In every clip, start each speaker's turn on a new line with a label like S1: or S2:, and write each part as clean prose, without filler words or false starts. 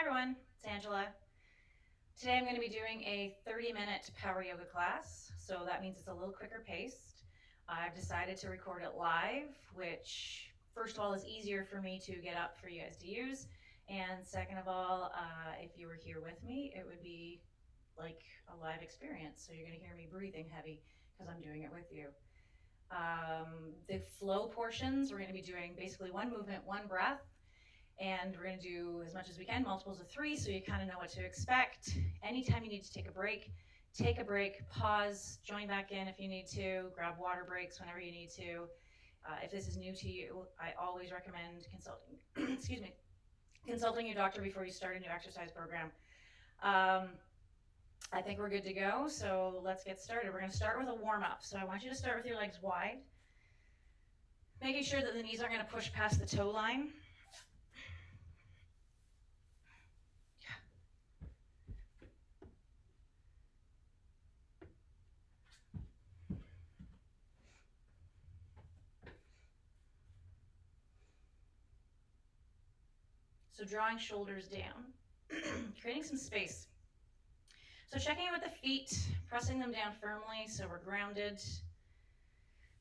S1: everyone, it's Angela. Today I'm going to be doing a 30-minute power yoga class, so that means it's a little quicker paced. I've decided to record it live, which first of all is easier for me to get up for you guys to use, and second of all, if you were here with me, it would be like a live experience, so you're going to hear me breathing heavy because I'm doing it with you. The flow portions, we're going to be doing basically one movement, one breath, and we're going to do as much as we can, multiples of 3, so you kind of know what to expect. Anytime you need to take a break, pause, join back in if you need to, grab water breaks whenever you need to. If this is new to you, I always recommend consulting, consulting your doctor before you start a new exercise program. I think we're good to go, so let's get started. We're going to start with a warm-up. So I want you to start with your legs wide, making sure that the knees aren't going to push past the toe line. So drawing shoulders down, creating some space. So checking in with the feet, pressing them down firmly so we're grounded,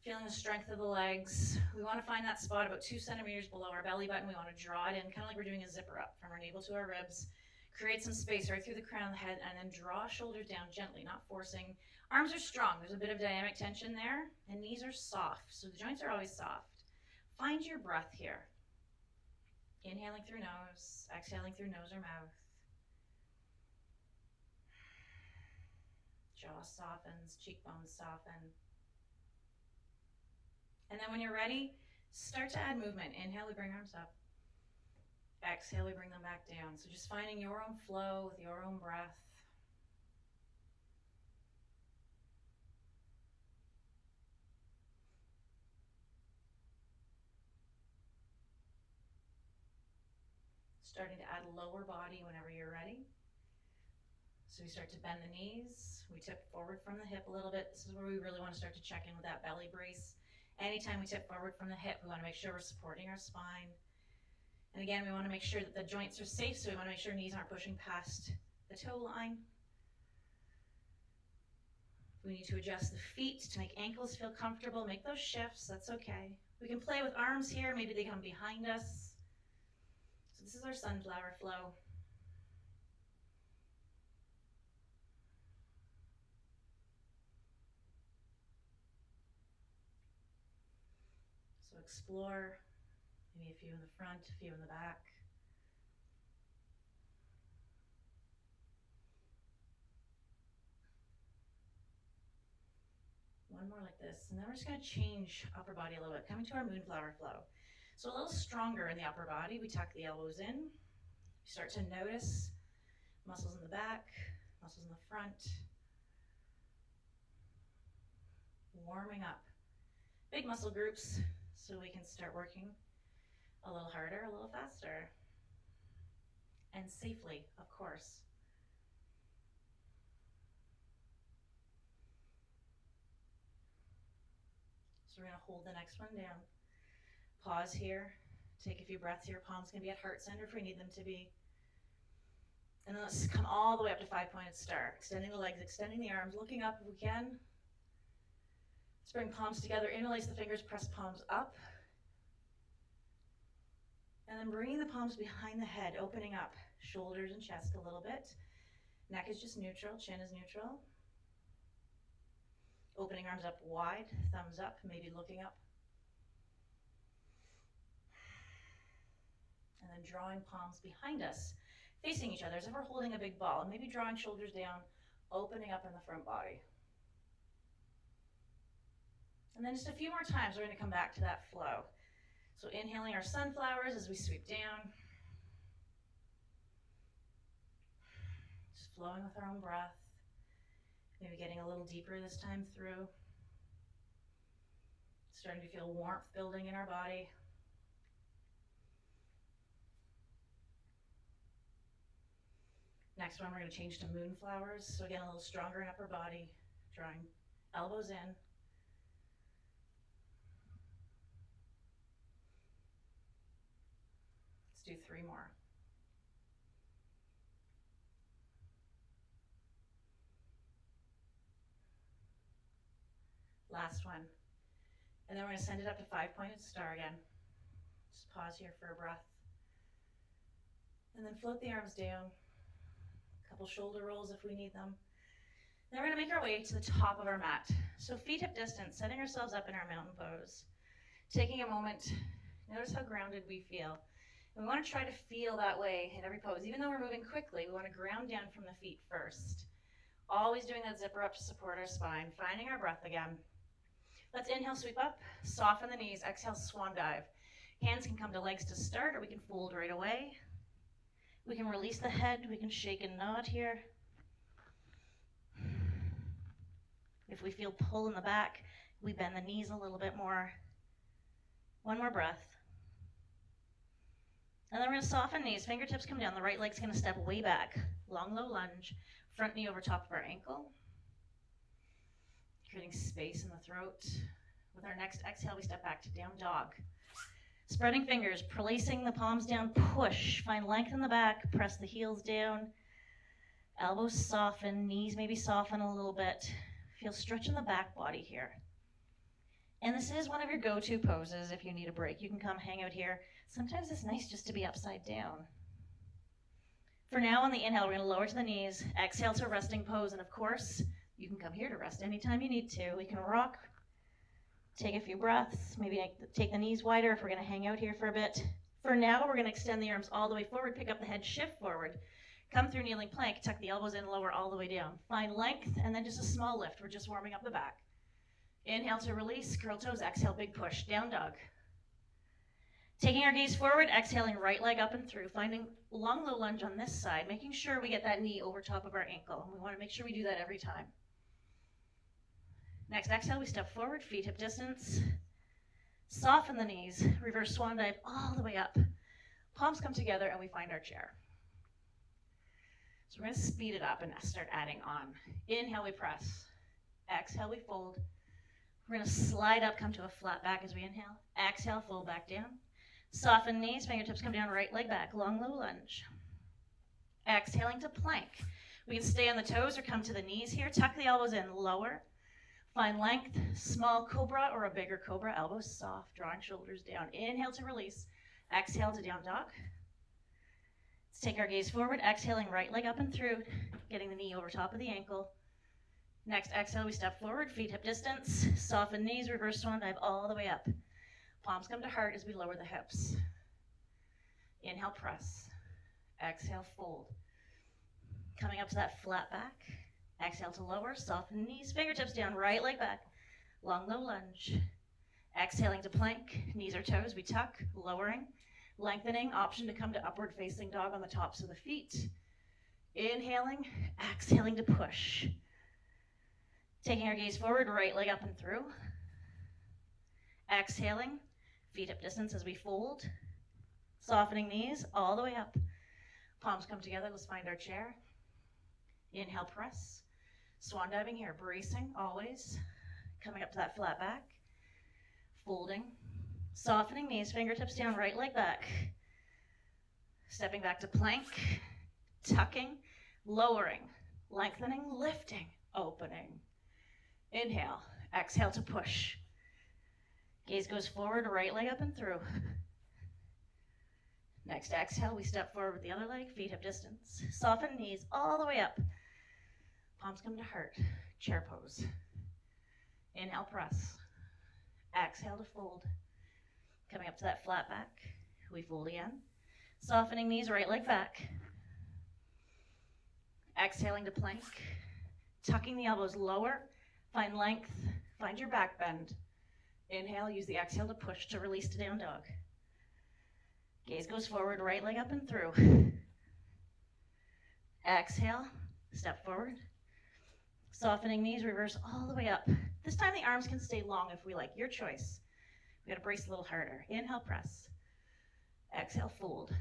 S1: feeling the strength of the legs. We want to find that spot about 2 centimeters below our belly button. We want to draw it in, kind of like we're doing a zipper up from our navel to our ribs. Create some space right through the crown of the head, and then draw shoulders down gently, not forcing. Arms are strong. There's a bit of dynamic tension there, and knees are soft, so the joints are always soft. Find your breath here. Inhaling through nose, exhaling through nose or mouth. Jaw softens, cheekbones soften. And then when you're ready, start to add movement. Inhale, we bring arms up. Exhale, we bring them back down. So just finding your own flow with your own breath. Starting to add lower body whenever you're ready. So we start to bend the knees. We tip forward from the hip a little bit. This is where we really want to start to check in with that belly brace. Anytime we tip forward from the hip, we want to make sure we're supporting our spine. And again, we want to make sure that the joints are safe, so we want to make sure knees aren't pushing past the toe line. If we need to adjust the feet to make ankles feel comfortable, make those shifts, that's okay. We can play with arms here, maybe they come behind us. So this is our sunflower flow. So explore, maybe a few in the front, a few in the back. One more like this, and then we're just going to change upper body a little bit, coming to our moonflower flow. So a little stronger in the upper body, we tuck the elbows in. We start to notice muscles in the back, muscles in the front. Warming up. Big muscle groups, so we can start working a little harder, a little faster. And safely, of course. So we're going to hold the next one down. Pause here. Take a few breaths here. Palms can be at heart center if we need them to be. And then let's come all the way up to 5-pointed star. Extending the legs, extending the arms, looking up if we can. Let's bring palms together, interlace the fingers, press palms up. And then bringing the palms behind the head, opening up shoulders and chest a little bit. Neck is just neutral, chin is neutral. Opening arms up wide, thumbs up, maybe looking up. And then drawing palms behind us, facing each other as if we're holding a big ball, and maybe drawing shoulders down, opening up in the front body. And then just a few more times, we're going to come back to that flow. So inhaling our sunflowers as we sweep down. Just flowing with our own breath. Maybe getting a little deeper this time through. Starting to feel warmth building in our body. Next one, we're going to change to moonflowers. So again, a little stronger in upper body. Drawing elbows in. Let's do 3 more. last one. And then we're going to send it up to 5-pointed star again. Just pause here for a breath. And then float the arms down. A couple shoulder rolls if we need them. Then we're going to make our way to the top of our mat. So feet hip distance, setting ourselves up in our mountain pose. Taking a moment, notice how grounded we feel. And we want to try to feel that way in every pose. Even though we're moving quickly, we want to ground down from the feet first. Always doing that zipper up to support our spine, finding our breath again. Let's inhale, sweep up, soften the knees, exhale, swan dive. Hands can come to legs to start, or we can fold right away. We can release the head, we can shake and nod here. If we feel pull in the back, we bend the knees a little bit more. One more breath. And then we're going to soften knees, fingertips come down, the right leg's going to step way back. Long, low lunge, front knee over top of our ankle. Creating space in the throat. With our next exhale, we step back to down dog. Spreading fingers, placing the palms down, push. Find length in the back, press the heels down. Elbows soften, knees maybe soften a little bit. Feel stretch in the back body here. And this is one of your go-to poses if you need a break. You can come hang out here. Sometimes it's nice just to be upside down. For now, on the inhale, we're going to lower to the knees. Exhale to resting pose, and of course, you can come here to rest anytime you need to. We can rock, take a few breaths, maybe take the knees wider if we're going to hang out here for a bit. For now, we're going to extend the arms all the way forward, pick up the head, shift forward. Come through kneeling plank, tuck the elbows in, lower all the way down. Find length, and then just a small lift. We're just warming up the back. Inhale to release, curl toes, exhale, big push, down dog. Taking our gaze forward, exhaling right leg up and through, finding long low lunge on this side, making sure we get that knee over top of our ankle. We want to make sure we do that every time. Next exhale, we step forward, feet hip distance. Soften the knees, reverse swan dive all the way up. Palms come together and we find our chair. So we're going to speed it up and start adding on. Inhale, we press. Exhale, we fold. We're going to slide up, come to a flat back as we inhale. Exhale, fold back down. Soften knees, fingertips come down, right leg back, long low lunge. Exhaling to plank. We can stay on the toes or come to the knees here. Tuck the elbows in, lower. Find length, small cobra or a bigger cobra, elbows soft, drawing shoulders down. Inhale to release. Exhale to down dog. Let's take our gaze forward, exhaling right leg up and through, getting the knee over top of the ankle. Next exhale, we step forward, feet hip distance, soften knees, reverse swan dive all the way up. Palms come to heart as we lower the hips. Inhale, press. Exhale, fold. Coming up to that flat back. Exhale to lower, soften knees, fingertips down, right leg back. Long, low lunge. Exhaling to plank, knees or toes, we tuck, lowering, lengthening, option to come to upward facing dog on the tops of the feet. Inhaling, exhaling to push. Taking our gaze forward, right leg up and through. Exhaling, feet hip distance as we fold. Softening knees all the way up. Palms come together, let's find our chair. Inhale, press. Swan diving here, bracing always. Coming up to that flat back. Folding. Softening knees, fingertips down, right leg back. Stepping back to plank. Tucking, lowering, lengthening, lifting, opening. Inhale, exhale to push. Gaze goes forward, right leg up and through. Next exhale, we step forward with the other leg, feet hip distance. Soften knees all the way up. Palms come to heart, chair pose. Inhale, press. Exhale to fold. Coming up to that flat back, we fold again. Softening knees, right leg back. Exhaling to plank. Tucking the elbows lower. Find length, find your back bend. Inhale, use the exhale to push to release to down dog. Gaze goes forward, right leg up and through. Exhale, step forward. Softening knees, reverse all the way up. This time the arms can stay long if we like, your choice. We gotta brace a little harder. Inhale, press. Exhale, fold.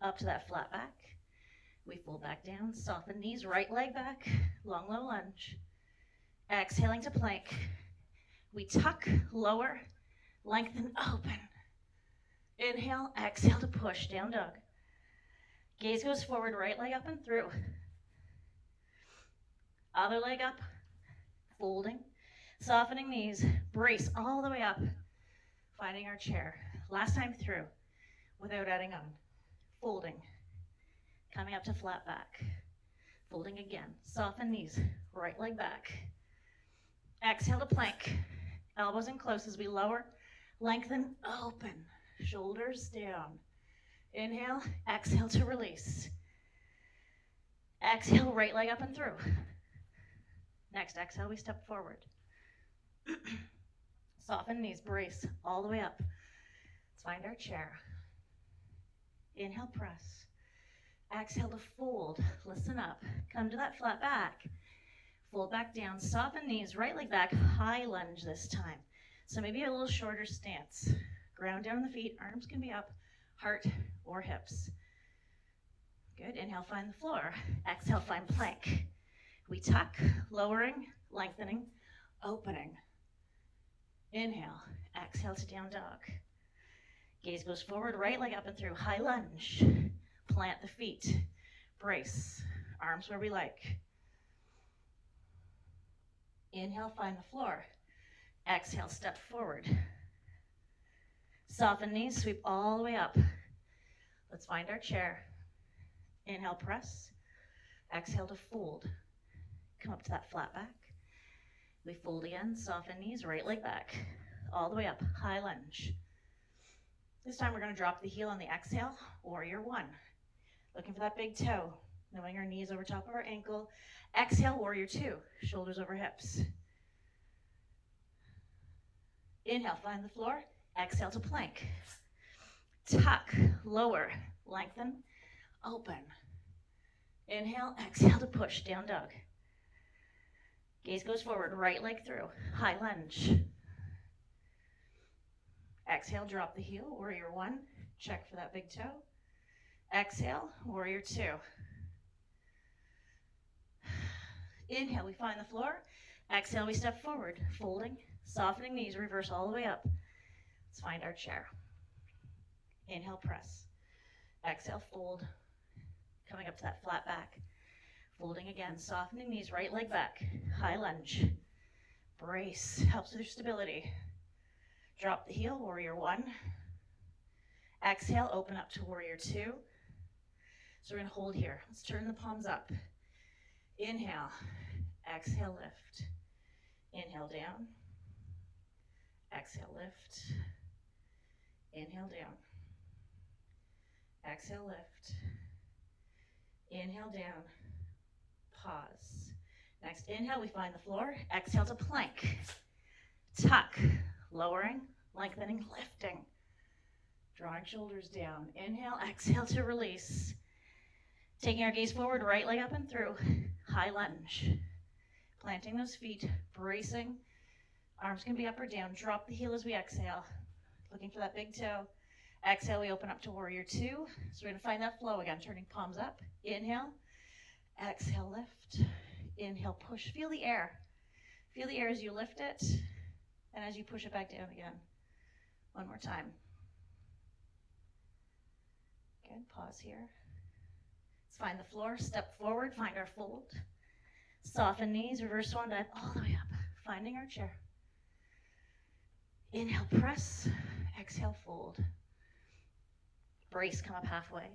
S1: Up to that flat back. We fold back down, soften knees, right leg back, long low lunge. Exhaling to plank. We tuck, lower, lengthen, open. Inhale, exhale to push, down dog. Gaze goes forward, right leg up and through. Other leg up, folding. Softening knees, brace all the way up, finding our chair. Last time through, without adding on. Folding, coming up to flat back. Folding again, soften knees, right leg back. Exhale to plank, elbows in close as we lower, lengthen, open, shoulders down. Inhale, exhale to release. Exhale, right leg up and through. Next exhale, we step forward. Soften knees, brace all the way up. Let's find our chair. Inhale, press. Exhale to fold, listen up. Come to that flat back. Fold back down, soften knees, right leg back, high lunge this time. So maybe a little shorter stance. Ground down the feet, arms can be up, heart or hips. Good, inhale, find the floor. Exhale, find plank. We tuck, lowering, lengthening, opening. Inhale, exhale to down dog. Gaze goes forward, right leg up and through, high lunge. Plant the feet, brace, arms where we like. Inhale, find the floor. Exhale, step forward. Soften knees, sweep all the way up. Let's find our chair. Inhale, press. Exhale to fold. Come up to that flat back. We fold again, soften knees, right leg back. All the way up, high lunge. This time we're going to drop the heel on the exhale, warrior one. Looking for that big toe, knowing our knees over top of our ankle. Exhale, warrior two, shoulders over hips. Inhale, find the floor. Exhale to plank. Tuck, lower, lengthen, open. Inhale, exhale to push, down dog. Gaze goes forward, right leg through, high lunge. Exhale, drop the heel, warrior one. Check for that big toe. Exhale, warrior two. Inhale, we find the floor. Exhale, we step forward, folding, softening knees, reverse all the way up. Let's find our chair. Inhale, press. Exhale, fold. Coming up to that flat back. Folding again, softening knees, right leg back. High lunge. Brace, helps with your stability. Drop the heel, warrior one. Exhale, open up to warrior two. So we're gonna hold here. Let's turn the palms up. Inhale, exhale, lift. Inhale, down. Exhale, lift. Inhale, down. Exhale, lift. Inhale, down. Pause. Next inhale, we find the floor. Exhale to plank. Tuck, lowering, lengthening, lifting. Drawing shoulders down. Inhale, exhale to release. Taking our gaze forward, right leg up and through. High lunge. Planting those feet, bracing. Arms can be up or down. Drop the heel as we exhale. Looking for that big toe. Exhale, we open up to warrior two. So we're gonna find that flow again, turning palms up. Inhale, exhale, lift. Inhale, push. Feel the air. Feel the air as you lift it and as you push it back down again. One more time. Good, pause here. Let's find the floor, step forward, find our fold. Soften knees, reverse swan dive all the way up, finding our chair. Inhale, press, exhale, fold. Brace, come up halfway.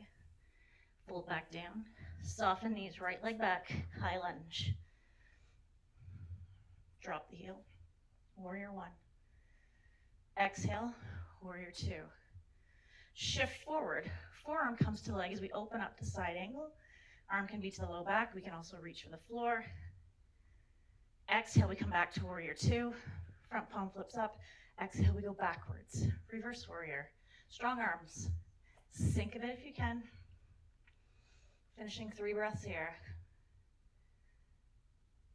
S1: Fold back down. Soften knees, right leg back, high lunge. Drop the heel, warrior one. Exhale, warrior two. Shift forward. Forearm comes to the leg as we open up to side angle. Arm can be to the low back. We can also reach for the floor. Exhale, we come back to warrior two. Front palm flips up. Exhale, we go backwards. Reverse warrior. Strong arms. Sink a bit if you can. Finishing 3 breaths here.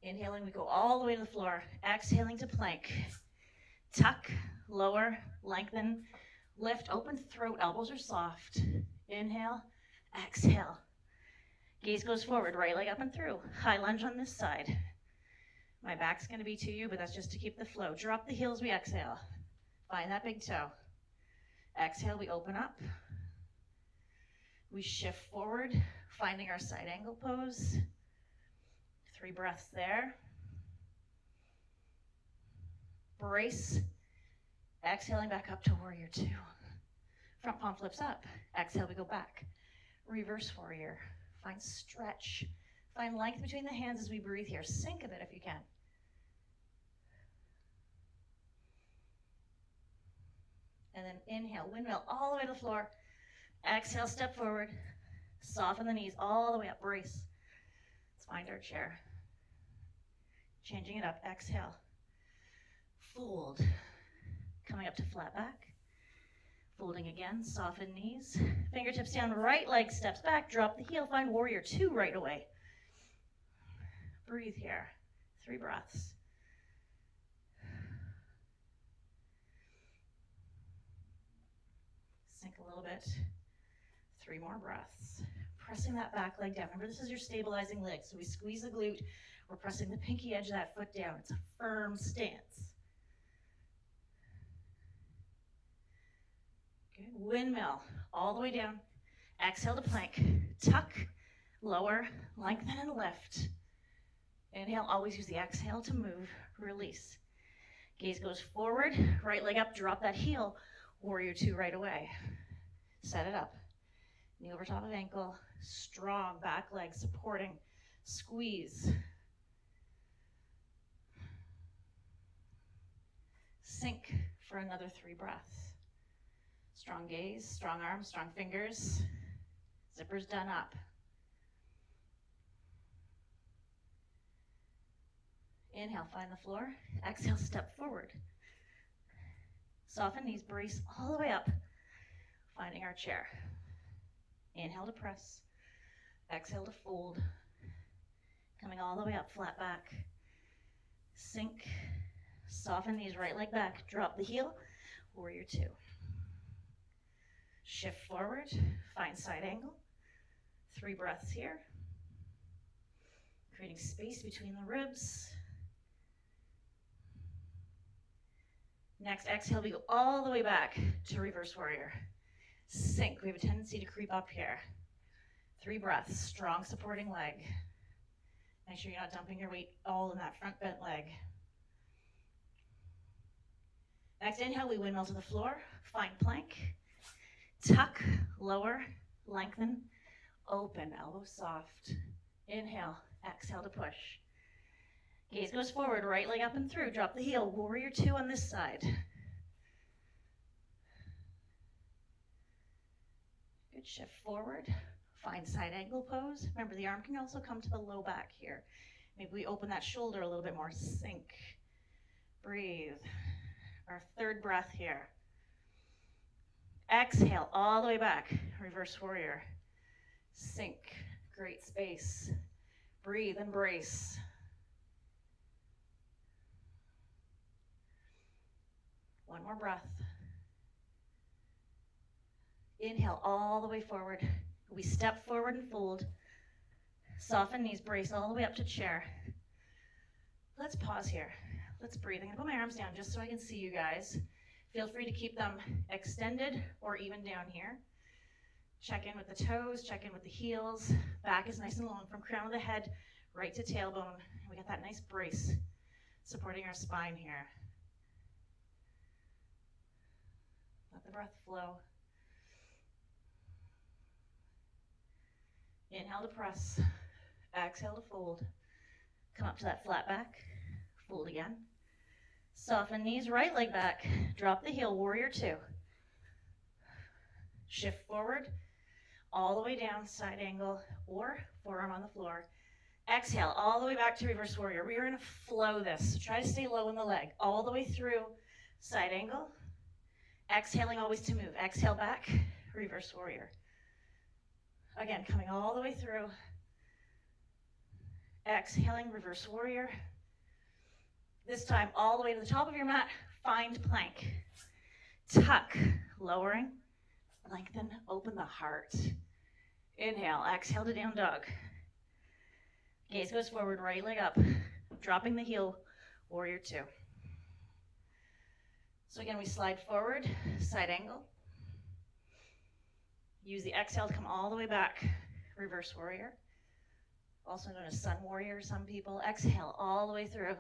S1: Inhaling, we go all the way to the floor. Exhaling to plank. Tuck, lower, lengthen, lift, open throat, elbows are soft. Inhale, exhale. Gaze goes forward, right leg up and through. High lunge on this side. My back's gonna be to you, but that's just to keep the flow. Drop the heels, we exhale. Find that big toe. Exhale, we open up. We shift forward, finding our side angle pose. 3 breaths there. brace. Exhaling back up to warrior two. Front palm flips up. Exhale, we go back. Reverse warrior. Find stretch. Find length between the hands as we breathe here. Sink a bit if you can. And then inhale, windmill all the way to the floor. Exhale, step forward. Soften the knees all the way up, brace. Let's find our chair. Changing it up, exhale. Fold. Coming up to flat back. Folding again, soften knees. Fingertips down, right leg steps back, drop the heel, find warrior two right away. Breathe here, 3 breaths. Sink a little bit, 3 more breaths. Pressing that back leg down. Remember, this is your stabilizing leg, so we squeeze the glute. We're pressing the pinky edge of that foot down. It's a firm stance. Good. Windmill all the way down. Exhale to plank. Tuck, lower, lengthen and lift. Inhale, always use the exhale to move, release. Gaze goes forward, right leg up, drop that heel. Warrior two right away. Set it up. Knee over top of ankle. Strong back leg supporting. Squeeze. Sink for another 3 breaths. Strong gaze, strong arms, strong fingers. Zippers done up. Inhale, find the floor. Exhale, step forward. Soften knees, brace all the way up. Finding our chair. Inhale to press. Exhale to fold. Coming all the way up, flat back. Sink. Soften knees, right leg back. Drop the heel. Warrior two. Shift forward. Find side angle. 3 breaths here. Creating space between the ribs. Next exhale, we go all the way back to reverse warrior. Sink. We have a tendency to creep up here. 3 breaths. Strong supporting leg. Make sure you're not dumping your weight all in that front bent leg. Next inhale, we windmill to the floor. Find plank. Tuck, lower, lengthen, open, elbows soft. Inhale, exhale to push. Gaze goes forward, right leg up and through. Drop the heel, warrior two on this side. Good, shift forward. Find side angle pose. Remember, the arm can also come to the low back here. Maybe we open that shoulder a little bit more. Sink. Breathe. Our 3rd breath here. Exhale all the way back. Reverse warrior. Sink. Great space. Breathe, embrace. One more breath. Inhale all the way forward. We step forward and fold. Soften knees, brace all the way up to chair. Let's pause here. Let's breathe. I'm gonna put my arms down just so I can see you guys. Feel free to keep them extended or even down here. Check in with the toes, check in with the heels. Back is nice and long from crown of the head right to tailbone. We got that nice brace supporting our spine here. Let the breath flow. Inhale to press. Exhale to fold. Come up to that flat back. Fold again. Soften knees, right leg back. Drop the heel, warrior two. Shift forward, all the way down, side angle, or forearm on the floor. Exhale, all the way back to reverse warrior. We are gonna flow this. So try to stay low in the leg, all the way through, side angle. Exhaling always to move. Exhale back, reverse warrior. Again, coming all the way through. Exhaling, reverse warrior. This time, all the way to the top of your mat, find plank. Tuck, lowering, lengthen, open the heart. Inhale, exhale to down dog. Gaze goes forward, right leg up, dropping the heel, warrior two. So again, we slide forward, side angle. Use the exhale to come all the way back, reverse warrior. Also known as sun warrior, some people. Exhale all the way through.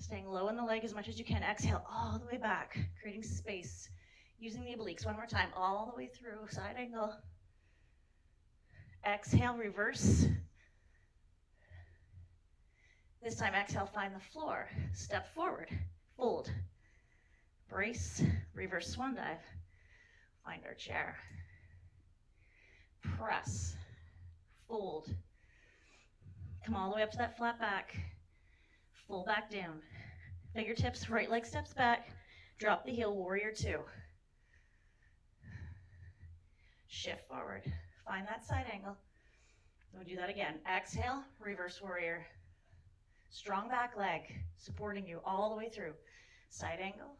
S1: Staying low in the leg as much as you can. Exhale all the way back, creating space. Using the obliques. One more time, all the way through, side angle. Exhale, reverse. This time, exhale, find the floor. Step forward, fold. Brace, reverse swan dive. Find our chair. Press, fold. Come all the way up to that flat back. Full back down. Fingertips, right leg steps back. Drop the heel, warrior two. Shift forward. Find that side angle. We'll do that again. Exhale, reverse warrior. Strong back leg, supporting you all the way through. Side angle.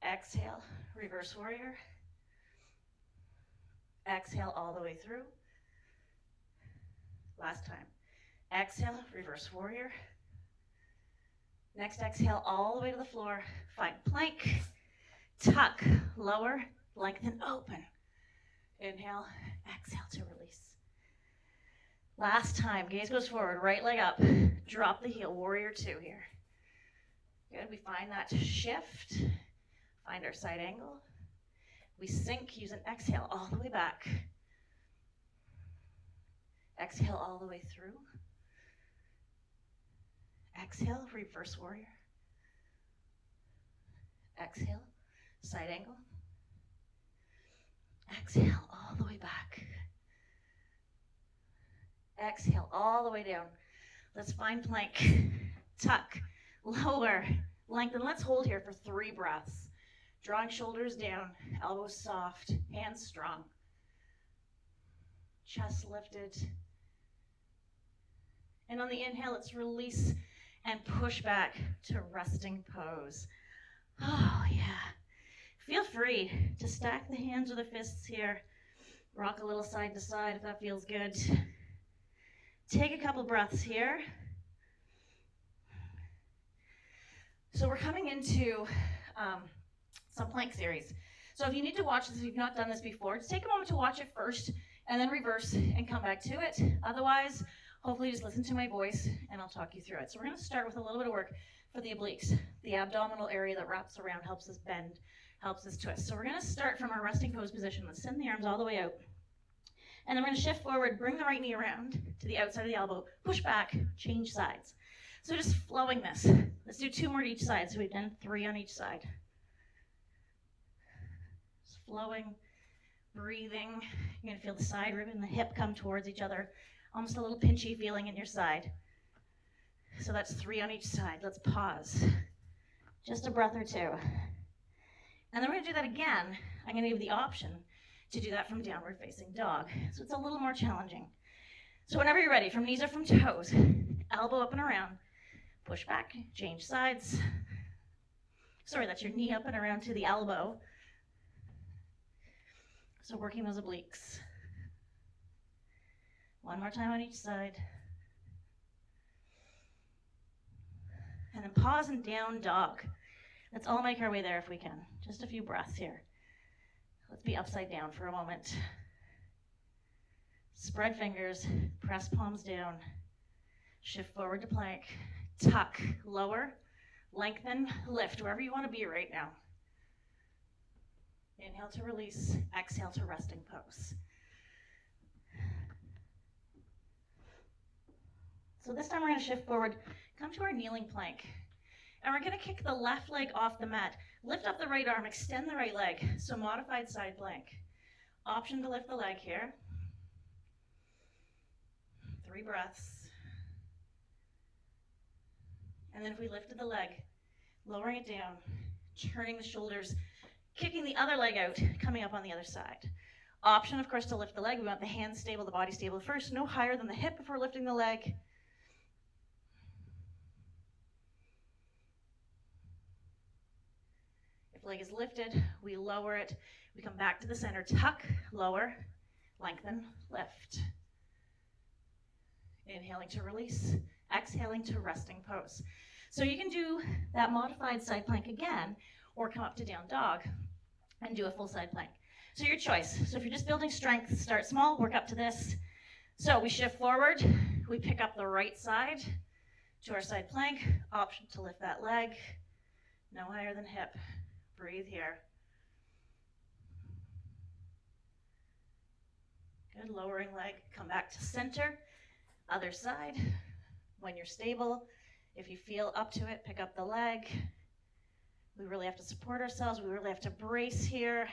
S1: Exhale, reverse warrior. Exhale all the way through. Last time. Exhale, reverse warrior. Next exhale all the way to the floor. Find plank. Tuck, lower, lengthen, open. Inhale, exhale to release. Last time, gaze goes forward, right leg up. Drop the heel, warrior two here. Good, we find that shift. Find our side angle. We sink, use an exhale all the way back. Exhale all the way through. Exhale, reverse warrior. Exhale, side angle. Exhale all the way back. Exhale all the way down. Let's find plank. Tuck, lower, lengthen. Let's hold here for 3 breaths. Drawing shoulders down, elbows soft, hands strong. Chest lifted. And on the inhale, let's release and push back to resting pose. Oh, yeah. Feel free to stack the hands or the fists here. Rock a little side to side if that feels good. Take a couple breaths here. So we're coming into some plank series. So if you need to watch this, if you've not done this before, just take a moment to watch it first and then reverse and come back to it. Otherwise, hopefully just listen to my voice and I'll talk you through it. So we're going to start with a little bit of work for the obliques. The abdominal area that wraps around helps us bend, helps us twist. So we're going to start from our resting pose position. Let's send the arms all the way out. And then we're going to shift forward, bring the right knee around to the outside of the elbow, push back, change sides. So just flowing this. Let's do 2 more to each side. So we've done 3 on each side. Just flowing, breathing. You're going to feel the side rib and the hip come towards each other. Almost a little pinchy feeling in your side. So that's 3 on each side. Let's pause. Just a breath or 2. And then we're going to do that again. I'm going to give you the option to do that from downward facing dog. So it's a little more challenging. So whenever you're ready, from knees or from toes, elbow up and around, push back, change sides. Sorry, that's your knee up and around to the elbow. So working those obliques. 1 more time on each side. And then pause and down dog. Let's all make our way there if we can. Just a few breaths here. Let's be upside down for a moment. Spread fingers, press palms down. Shift forward to plank. Tuck, lower, lengthen, lift, wherever you want to be right now. Inhale to release, exhale to resting pose. So this time we're going to shift forward, come to our kneeling plank. And we're going to kick the left leg off the mat. Lift up the right arm, extend the right leg. So modified side plank. Option to lift the leg here. 3 breaths. And then if we lifted the leg, lowering it down, turning the shoulders, kicking the other leg out, coming up on the other side. Option, of course, to lift the leg. We want the hands stable, the body stable first. No higher than the hip if we're lifting the leg. Leg is lifted, we lower it, we come back to the center, tuck, lower, lengthen, lift. Inhaling to release, exhaling to resting pose. So you can do that modified side plank again, or come up to down dog and do a full side plank. So your choice. So if you're just building strength, start small, work up to this. So we shift forward, we pick up the right side, to our side plank. Option to lift that leg, no higher than hip. Breathe here. Good, lowering leg, come back to center. Other side. When you're stable, if you feel up to it, pick up the leg. We really have to support ourselves. We really have to brace here.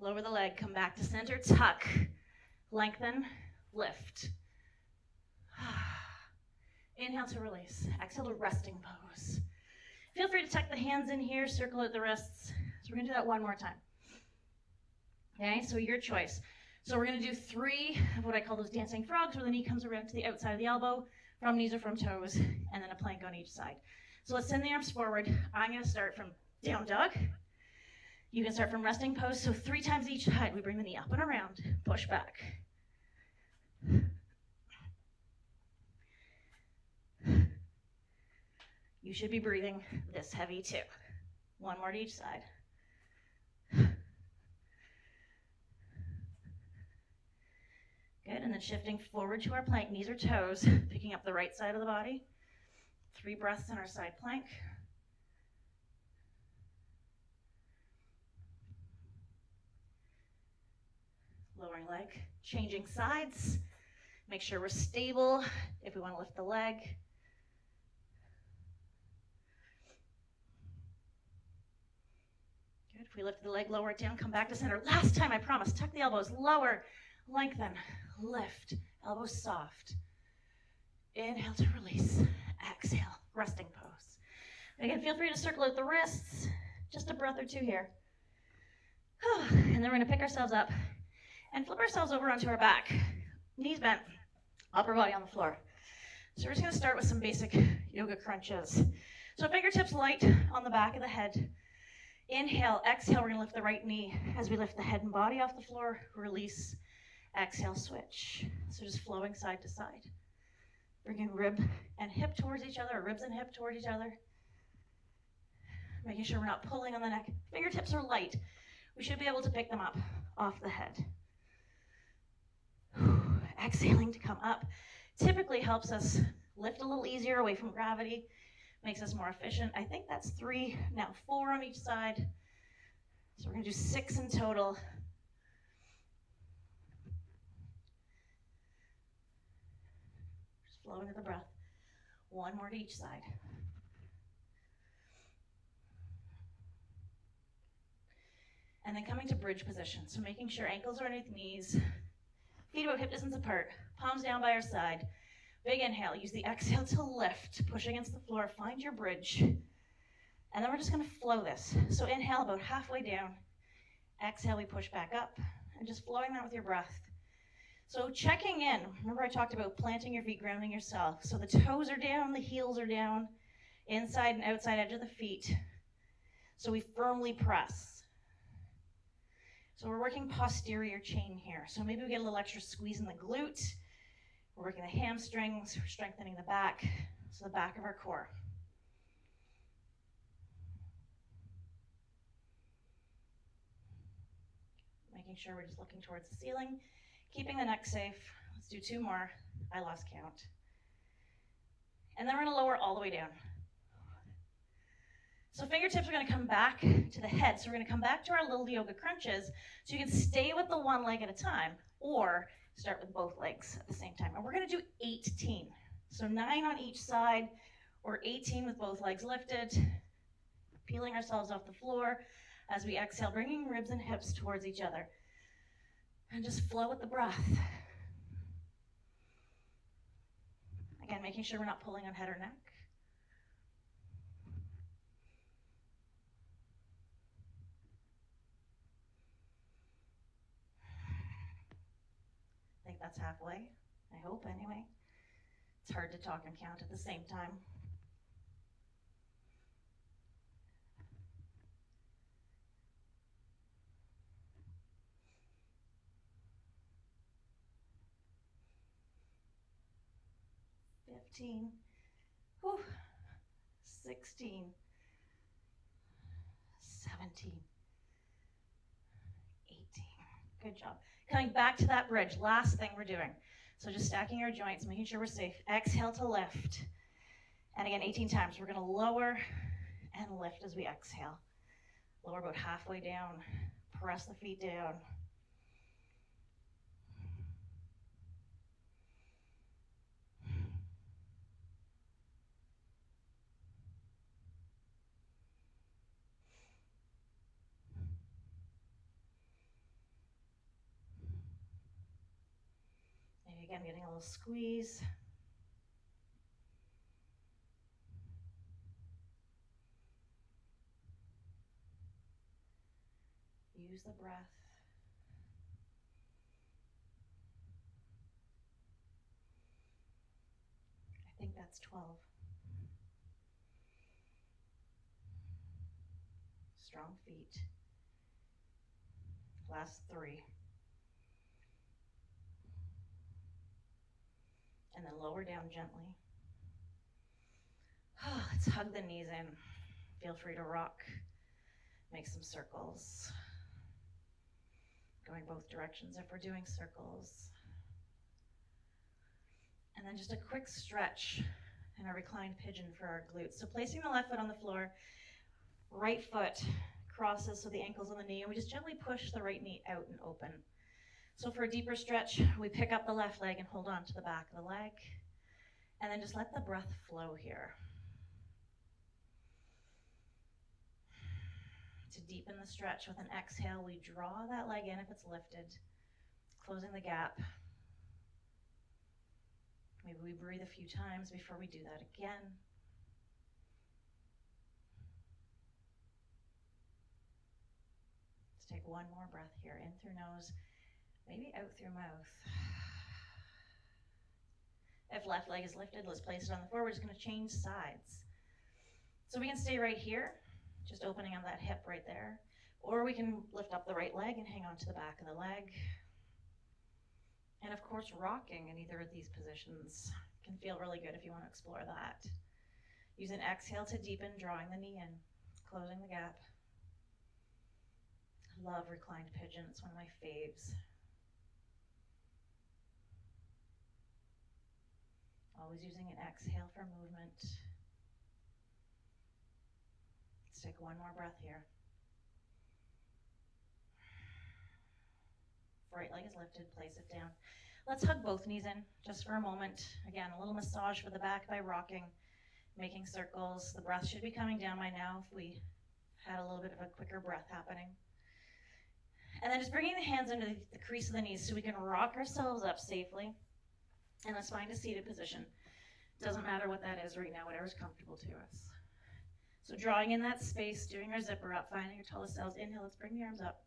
S1: Lower the leg, come back to center, tuck, lengthen, lift. Inhale to release. Exhale to resting pose. Feel free to tuck the hands in here, circle out the wrists. So we're going to do that one more time. Okay, so your choice. So we're going to do 3 of what I call those dancing frogs, where the knee comes around to the outside of the elbow, from knees or from toes, and then a plank on each side. So let's send the arms forward. I'm going to start from down dog. You can start from resting pose. So 3 times each side, we bring the knee up and around, push back. You should be breathing this heavy too. 1 more to each side. Good, and then shifting forward to our plank, knees or toes, picking up the right side of the body. 3 breaths in our side plank. Lowering leg, changing sides. Make sure we're stable if we want to lift the leg. Good, if we lift the leg, lower it down, come back to center. Last time, I promise, tuck the elbows, lower, lengthen, lift, elbows soft. Inhale to release, exhale, resting pose. Again, feel free to circle out the wrists, just a breath or 2 here. And then we're going to pick ourselves up and flip ourselves over onto our back. Knees bent, upper body on the floor. So we're just going to start with some basic yoga crunches. So fingertips light on the back of the head. Inhale, exhale, we're going to lift the right knee as we lift the head and body off the floor. Release, exhale, switch. So just flowing side to side. Bringing rib and hip towards each other, or ribs and hip towards each other. Making sure we're not pulling on the neck. Fingertips are light. We should be able to pick them up off the head. Exhaling to come up. Typically helps us lift a little easier away from gravity. Makes us more efficient. I think that's 3, now 4 on each side. So we're going to do 6 in total. Just flowing with the breath. 1 more to each side. And then coming to bridge position. So making sure ankles are underneath knees, feet about hip distance apart, palms down by our side. Big inhale, use the exhale to lift, push against the floor, find your bridge. And then we're just gonna flow this. So inhale about halfway down, exhale, we push back up, and just flowing that with your breath. So checking in, remember I talked about planting your feet, grounding yourself. So the toes are down, the heels are down, inside and outside edge of the feet. So we firmly press. So we're working posterior chain here. So maybe we get a little extra squeeze in the glute. We're working the hamstrings, we're strengthening the back, so the back of our core. Making sure we're just looking towards the ceiling, keeping the neck safe. Let's do 2 more. I lost count. And then we're going to lower all the way down. So fingertips are going to come back to the head. So we're going to come back to our little yoga crunches. So you can stay with the 1 leg at a time, or start with both legs at the same time. And we're going to do 18. So 9 on each side, or 18 with both legs lifted. Peeling ourselves off the floor as we exhale, bringing ribs and hips towards each other. And just flow with the breath. Again, making sure we're not pulling on head or neck. I think that's halfway, I hope anyway. It's hard to talk and count at the same time. Whew. 16, 17, 18. Good job. Coming back to that bridge, last thing we're doing. So just stacking our joints, making sure we're safe. Exhale to lift. And again, 18 times. We're going to lower and lift as we exhale. Lower about halfway down. Press the feet down. Maybe again, getting a little squeeze. Use the breath. I think that's 12. Strong feet. Last 3. And then lower down gently. Let's hug the knees in. Feel free to rock. Make some circles. Going both directions if we're doing circles. And then just a quick stretch in a reclined pigeon for our glutes. So placing the left foot on the floor, right foot crosses so the ankle's on the knee, and we just gently push the right knee out and open. So for a deeper stretch, we pick up the left leg and hold on to the back of the leg, and then just let the breath flow here. To deepen the stretch with an exhale, we draw that leg in if it's lifted, closing the gap. Maybe we breathe a few times before we do that again. Let's take one more breath here, in through nose, maybe out through mouth. If left leg is lifted, let's place it on the floor. We're just going to change sides. So we can stay right here, just opening on that hip right there. Or we can lift up the right leg and hang on to the back of the leg. And of course, rocking in either of these positions can feel really good if you want to explore that. Use an exhale to deepen, drawing the knee in, closing the gap. I love reclined pigeon, it's one of my faves. Always using an exhale for movement. Let's take one more breath here. Right leg is lifted, place it down. Let's hug both knees in just for a moment. Again, a little massage for the back by rocking, making circles. The breath should be coming down by now if we had a little bit of a quicker breath happening. And then just bringing the hands under the crease of the knees so we can rock ourselves up safely. And let's find a seated position. Doesn't matter what that is right now, whatever's comfortable to us. So drawing in that space, doing our zipper up, finding your tallest cells. Inhale, let's bring the arms up.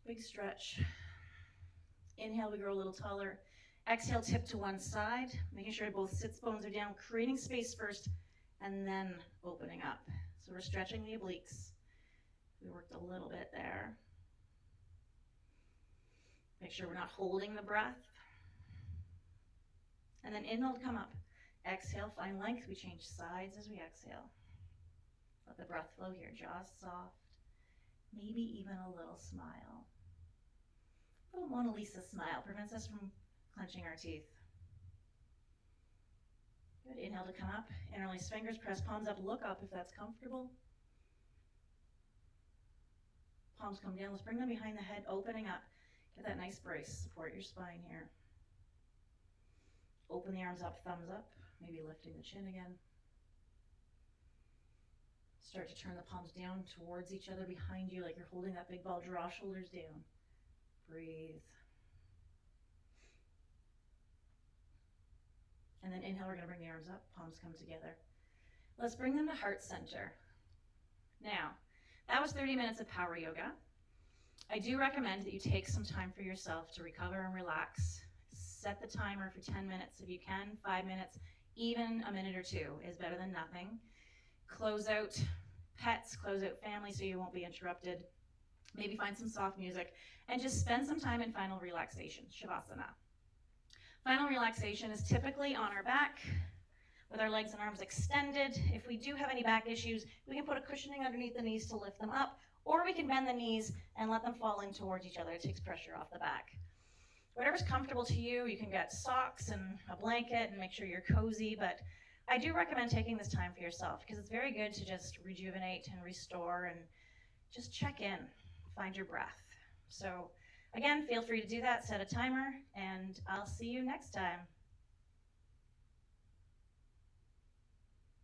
S1: Big stretch. Inhale, we grow a little taller. Exhale, tip to one side, making sure both sits bones are down, creating space first, and then opening up. So we're stretching the obliques. We worked a little bit there. Make sure we're not holding the breath. And then inhale to come up. Exhale, find length. We change sides as we exhale. Let the breath flow here. Jaws soft. Maybe even a little smile. A little Mona Lisa smile prevents us from clenching our teeth. Good. Inhale to come up. Interlace fingers, press palms up, look up if that's comfortable. Palms come down. Let's bring them behind the head, opening up. Get that nice brace. Support your spine here. Open the arms up, thumbs up. Maybe lifting the chin again. Start to turn the palms down towards each other behind you like you're holding that big ball. Draw shoulders down. Breathe. And then inhale, we're going to bring the arms up, palms come together. Let's bring them to heart center. Now, that was 30 minutes of power yoga. I do recommend that you take some time for yourself to recover and relax. Set the timer for 10 minutes if you can, 5 minutes, even a minute or two is better than nothing. Close out pets, close out family so you won't be interrupted. Maybe find some soft music and just spend some time in final relaxation, Shavasana. Final relaxation is typically on our back with our legs and arms extended. If we do have any back issues, we can put a cushioning underneath the knees to lift them up, or we can bend the knees and let them fall in towards each other. It takes pressure off the back. whatever's comfortable to you. You can get socks and a blanket and make sure you're cozy, but I do recommend taking this time for yourself because it's very good to just rejuvenate and restore and just check in, find your breath. So again, feel free to do that, set a timer, and I'll see you next time.